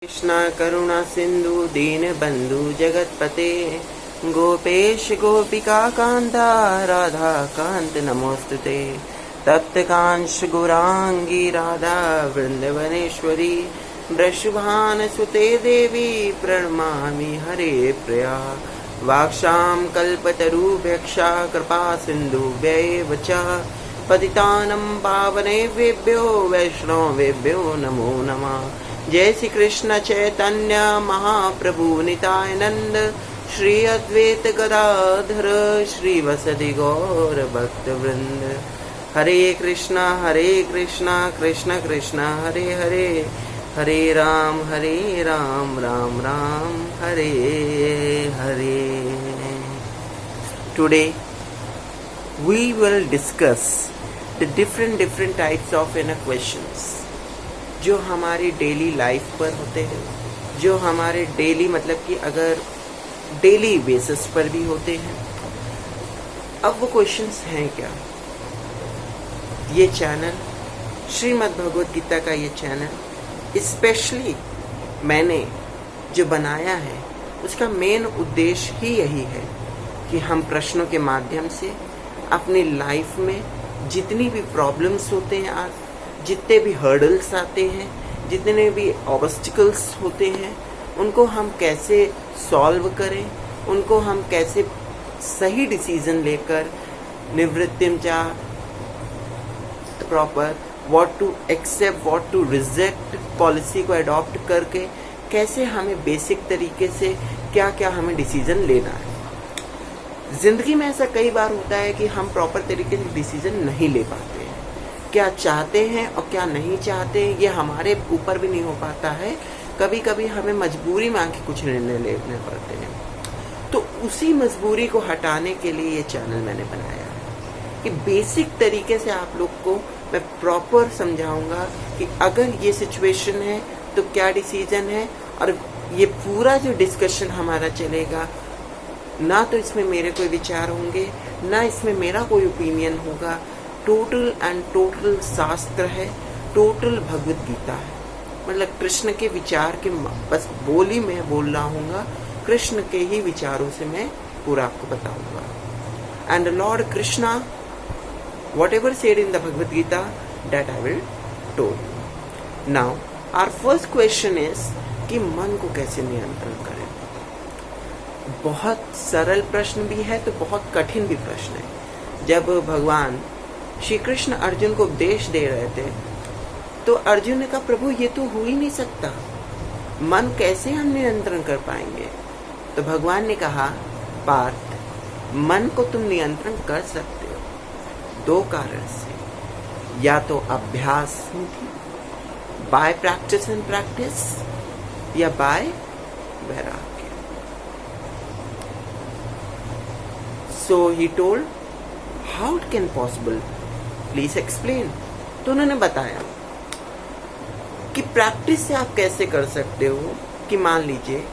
कृष्णा करुणा सिंधु दीन बंधु जगतपते गोपेश गोपिका कांता राधा कांत नमोस्तुते तप्त कांश गौरांगी राधा वृंदवनेश्वरी वृषभान सुते देवी प्रणमामि हरे प्रिया वाक्षां कल्पतरुभ्यक्षा कृपा सिन्धुभ्यैव च पतितानं पावनेभ्यो वैष्णवेभ्यो नमो नमः। जय श्री कृष्ण चैतन्य महाप्रभु नित्यानंद श्री अद्वैत गदाधर श्रीवासदि गौर भक्त वृंद। हरे Krishna Krishna Krishna Hare Hare Hare Ram Ram Ram Hare Hare. Today we will discuss the different types of inner questions जो हमारी डेली लाइफ पर होते हैं, जो हमारे डेली मतलब कि अगर डेली बेसिस पर भी होते हैं। अब वो क्वेश्चंस हैं क्या? ये चैनल श्रीमद् भगवद गीता का ये चैनल स्पेशली मैंने जो बनाया है उसका मेन उद्देश्य ही यही है कि हम प्रश्नों के माध्यम से अपनी लाइफ में जितनी भी प्रॉब्लम्स होते हैं, आज जितने भी हर्डल्स आते हैं, जितने भी ऑब्स्टिकल्स होते हैं, उनको हम कैसे सॉल्व करें, उनको हम कैसे सही डिसीजन लेकर निवृत्तिम चा proper what to accept what to reject policy को अडॉप्ट करके कैसे हमें बेसिक तरीके से क्या क्या हमें डिसीजन लेना है। जिंदगी में ऐसा कई बार होता है कि हम प्रॉपर तरीके से डिसीजन नहीं ले पाते हैं, क्या चाहते हैं और क्या नहीं चाहते ये हमारे ऊपर भी नहीं हो पाता है। कभी कभी हमें मजबूरी में आके कुछ निर्णय लेने पड़ते हैं। तो उसी मजबूरी को हटाने के लिए ये चैनल मैंने बनाया है कि बेसिक तरीके से आप लोग को मैं प्रॉपर समझाऊंगा कि अगर ये सिचुएशन है तो क्या डिसीजन है। और ये पूरा जो डिस्कशन हमारा चलेगा, ना तो इसमें मेरे कोई विचार होंगे, ना इसमें मेरा कोई ओपिनियन होगा। टोटल एंड टोटल शास्त्र है, टोटल भगवद गीता है। मतलब कृष्ण के विचार के बस बोली मैं बोल रहा हूँगा, कृष्ण के ही विचारों से मैं पूरा आपको बताऊंगा। And lord Krishna whatever said in the Bhagavad Gita that I will tell. Now our first question is कि मन को कैसे नियंत्रण करें। बहुत सरल प्रश्न भी है तो बहुत कठिन भी प्रश्न है। जब भगवान श्री कृष्ण अर्जुन को उपदेश दे रहे थे तो अर्जुन ने कहा, प्रभु ये तो हो ही नहीं सकता, मन कैसे हम नियंत्रण कर पाएंगे। तो भगवान ने कहा, पार्थ, मन को तुम नियंत्रण कर सकते हो दो कारण से, या तो अभ्यास बाय प्रैक्टिस एंड प्रैक्टिस, या बाय वैराग्य। So he told, how it can possible? Please explain. तो उन्होंने बताया कि प्रैक्टिस से आप कैसे कर सकते हो कि मान लीजिए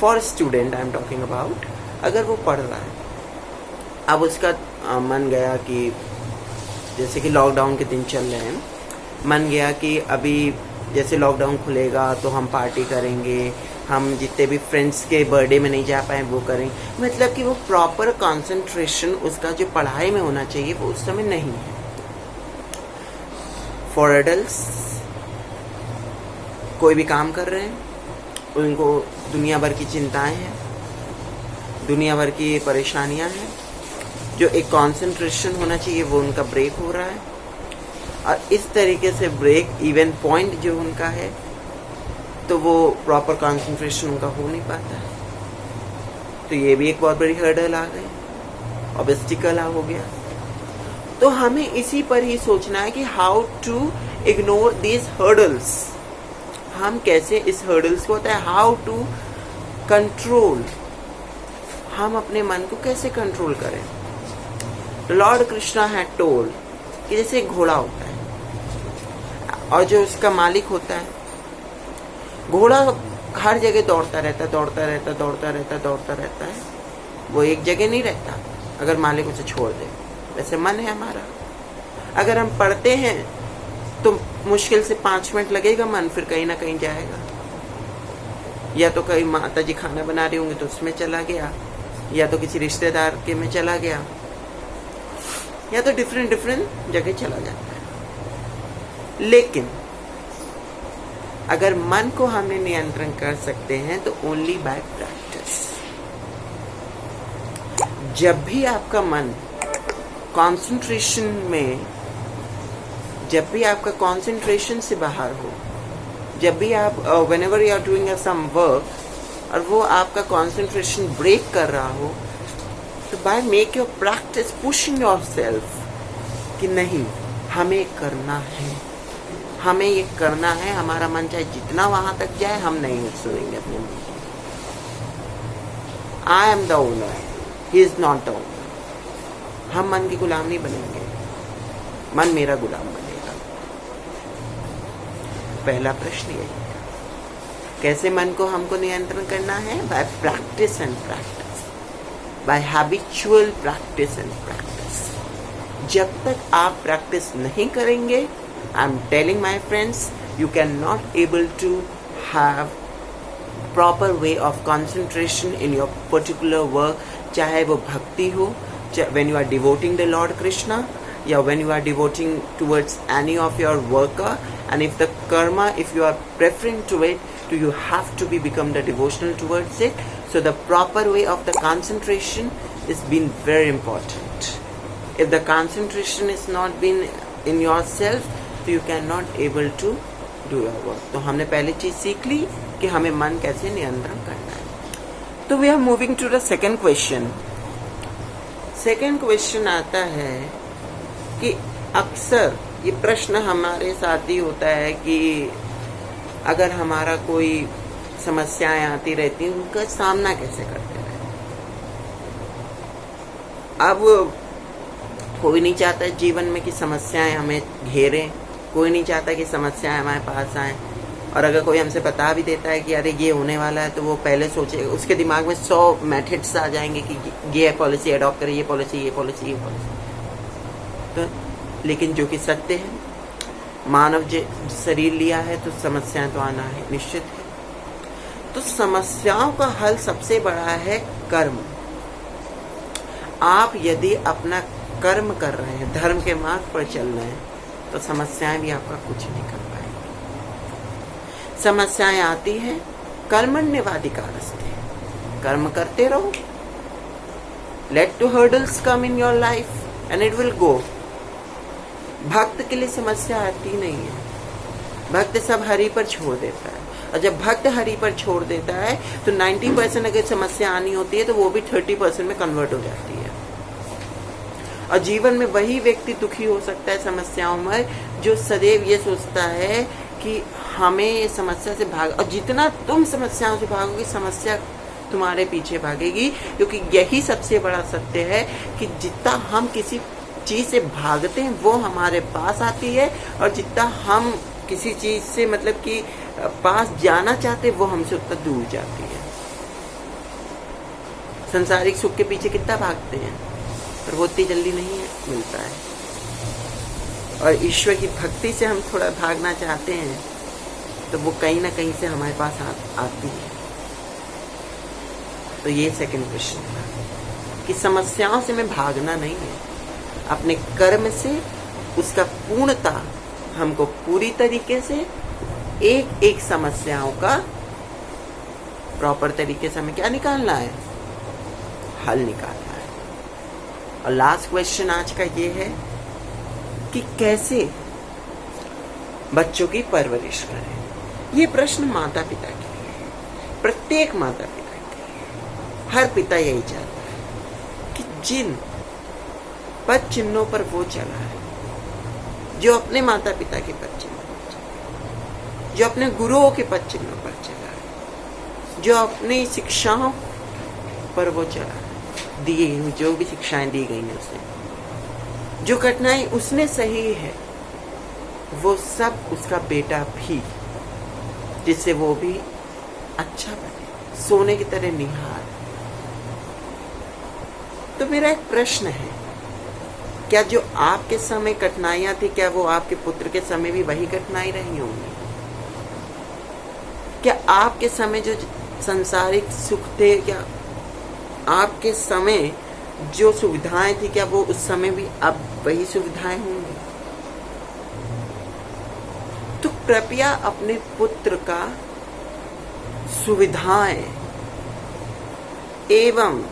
for student I am talking about, अगर वो पढ़ रहा है, अब उसका मन गया कि जैसे कि लॉकडाउन के दिन चल रहे हैं, मन गया कि अभी जैसे लॉकडाउन खुलेगा तो हम पार्टी करेंगे, हम जितने भी फ्रेंड्स के बर्थडे में नहीं जा पाए वो करें। मतलब कि वो प्रॉपर कंसंट्रेशन उसका जो पढ़ाई में होना चाहिए वो उस समय नहीं है। फॉर एडल्ट्स कोई भी काम कर रहे हैं, उनको दुनिया भर की चिंताएं हैं, दुनिया भर की परेशानियां हैं, जो एक कंसंट्रेशन होना चाहिए वो उनका ब्रेक हो रहा है। और इस तरीके से ब्रेक इवन पॉइंट जो उनका है तो वो प्रॉपर कंसंट्रेशन उनका हो नहीं पाता है। तो ये भी एक बहुत बड़ी हर्डल आ गई, ऑब्स्टिकल हो गया। तो हमें इसी पर ही सोचना है कि how to ignore these hurdles. हम कैसे इस हर्डल्स को होता है हाउ टू कंट्रोल, हम अपने मन को कैसे कंट्रोल करें। लॉर्ड कृष्णा हैड टोल्ड कि जैसे एक घोड़ा होता है और जो उसका मालिक होता है, घोड़ा हर जगह दौड़ता रहता है, वो एक जगह नहीं रहता अगर मालिक उसे छोड़ दे। वैसे मन है हमारा, अगर हम पढ़ते हैं तो मुश्किल से 5 मिनट लगेगा, मन फिर कहीं ना कहीं जाएगा। या तो कहीं माता जी खाना बना रही होंगी तो उसमें चला गया, या तो किसी रिश्तेदार के में चला गया, या तो डिफरेंट डिफरेंट जगह चला जाता है। लेकिन अगर मन को हमने नियंत्रण कर सकते हैं तो ओनली बाय प्रैक्टिस। जब भी आपका मन कंसंट्रेशन में, जब भी आपका कंसंट्रेशन से बाहर हो, जब भी आप whenever you are doing some work और वो आपका कंसंट्रेशन ब्रेक कर रहा हो, तो by make your practice pushing yourself कि नहीं, हमें करना है, हमें ये करना है। हमारा मन चाहे जितना वहां तक जाए, हम नहीं सुनेंगे अपने मन को। I am the owner, he is not the owner. हम मन की गुलाम नहीं बनेंगे, मन मेरा गुलाम बनेगा। पहला प्रश्न यही है, कैसे मन को हमको नियंत्रण करना है? By practice and practice, by habitual practice and practice. जब तक आप प्रैक्टिस नहीं करेंगे, I am telling my friends, you can not able to have proper way of concentration in your particular work, चाहे वो भक्ति हो, when you are devoting the Lord Krishna, yeah, when you are devoting towards any of your worker, and if the karma, if you are preferring to it, do you have to become the devotional towards it? So the proper way of the concentration is been very important. If the concentration is not been in yourself, so you cannot able to do your work. तो हमने पहली चीज सीख ली कि हमें मन कैसे नियंत्रण करना है। तो we are moving to the second question. Second question आता है कि अक्सर ये प्रश्न हमारे साथ ही होता है कि अगर हमारा कोई समस्याएं आती रहती हैं, उनका सामना कैसे करते हैं। अब कोई नहीं चाहता जीवन में कि समस्याएं हमें घेरें, कोई नहीं चाहता कि समस्याएं हमारे पास आएं, और अगर कोई हमसे बता भी देता है कि अरे ये होने वाला है, तो वो पहले सोचे, उसके दिमाग में 100 मेथड्स आ जाएंगे कि ये पॉलिसी अडॉप्ट करे, ये पॉलिसी, ये पॉलिसी, ये पॉलिसी। तो लेकिन जो कि सत्य है, मानव शरीर लिया है तो समस्याएं तो आना है, निश्चित है। तो समस्याओं का हल सबसे बड़ा है कर्म। आप यदि अपना कर्म कर रहे हैं, धर्म के मार्ग पर चल रहे हैं, तो समस्याएं भी आपका कुछ नहीं कर पाएंगी। समस्याएं आती हैं, कर्मण्यवाधिकारस्ते, कर्म करते रहो। Let to hurdles come in your life and it will go. भक्त के लिए समस्या आती नहीं है, भक्त सब हरि पर छोड़ देता है, और जब भक्त हरि पर छोड़ देता है तो 90% अगर समस्या आनी होती है तो वो भी 30% में कन्वर्ट हो जाती है। और जीवन में वही व्यक्ति दुखी हो सकता है समस्याओं में जो सदैव ये सोचता है कि हमें ये समस्या से भाग, और जितना तुम समस्याओं से भागोगे, समस्या तुम्हारे पीछे भागेगी। क्योंकि यही सबसे बड़ा सत्य है कि जितना हम किसी चीज से भागते हैं वो हमारे पास आती है, और जितना हम किसी चीज से मतलब कि पास जाना चाहते वो हमसे उतना दूर जाती है। सांसारिक सुख के पीछे कितना भागते हैं, पर वो इतनी जल्दी नहीं है मिलता है। और ईश्वर की भक्ति से हम थोड़ा भागना चाहते हैं तो वो कहीं ना कहीं से हमारे पास आती है। तो ये सेकंड क्वेश्चन था कि समस्याओं से में भागना नहीं है, अपने कर्म से उसका पूर्णता हमको पूरी तरीके से एक एक समस्याओं का प्रॉपर तरीके से हमें क्या निकालना है, हल निकालना है। और लास्ट क्वेश्चन आज का ये है कि कैसे बच्चों की परवरिश करें। ये प्रश्न माता पिता के लिए है, प्रत्येक माता पिता के लिए। हर पिता यही चाहता है कि जिन पद चिन्हों पर वो चला है, जो अपने माता पिता के पद चिन्हों पर चला, जो अपने गुरुओं के पद चिन्हों पर चला है, जो अपनी शिक्षाओं पर वो चला है, दी गई जो भी शिक्षाएं दी गई हैं उसे, जो कठिनाई उसने सही है, वो सब उसका बेटा भी, जिससे वो भी अच्छा बने, सोने की तरह निहार। तो मेरा एक प्रश्न है, क्या जो आपके समय कठिनाइयां थी, क्या वो आपके पुत्र के समय भी वही कठिनाई रही होंगी? क्या आपके समय जो संसारिक सुख थे, क्या आपके समय जो सुविधाएं थी क्या वो उस समय भी अब वही सुविधाएं होंगी? तो कृपया अपने पुत्र का सुविधाएं एवं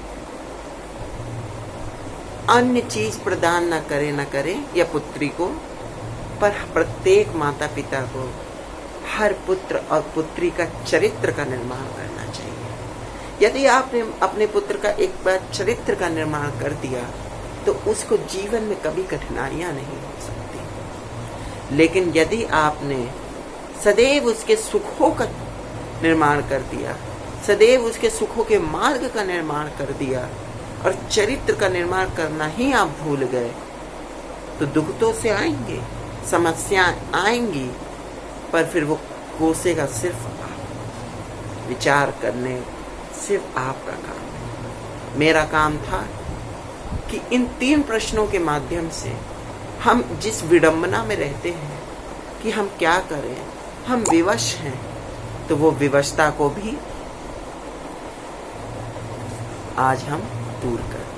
अन्य चीज प्रदान न करें या पुत्री को, पर प्रत्येक माता पिता को हर पुत्र और पुत्री का चरित्र का निर्माण करना चाहिए। यदि आपने अपने पुत्र का एक बार चरित्र का निर्माण कर दिया तो उसको जीवन में कभी कठिनाइयां नहीं हो सकती। लेकिन यदि आपने सदैव उसके सुखों का निर्माण कर दिया, सदैव उसके सुखों के मार्ग का निर्माण कर दिया और चरित्र का निर्माण करना ही आप भूल गए, तो दुख तो से आएंगे, समस्याएं आएंगी, पर फिर वो कोसेगा सिर्फ आप। विचार करने सिर्फ आपका काम है। मेरा काम था कि इन 3 प्रश्नों के माध्यम से हम जिस विडंबना में रहते हैं कि हम क्या करें, हम विवश हैं, तो वो विवशता को भी आज हम दूर करें।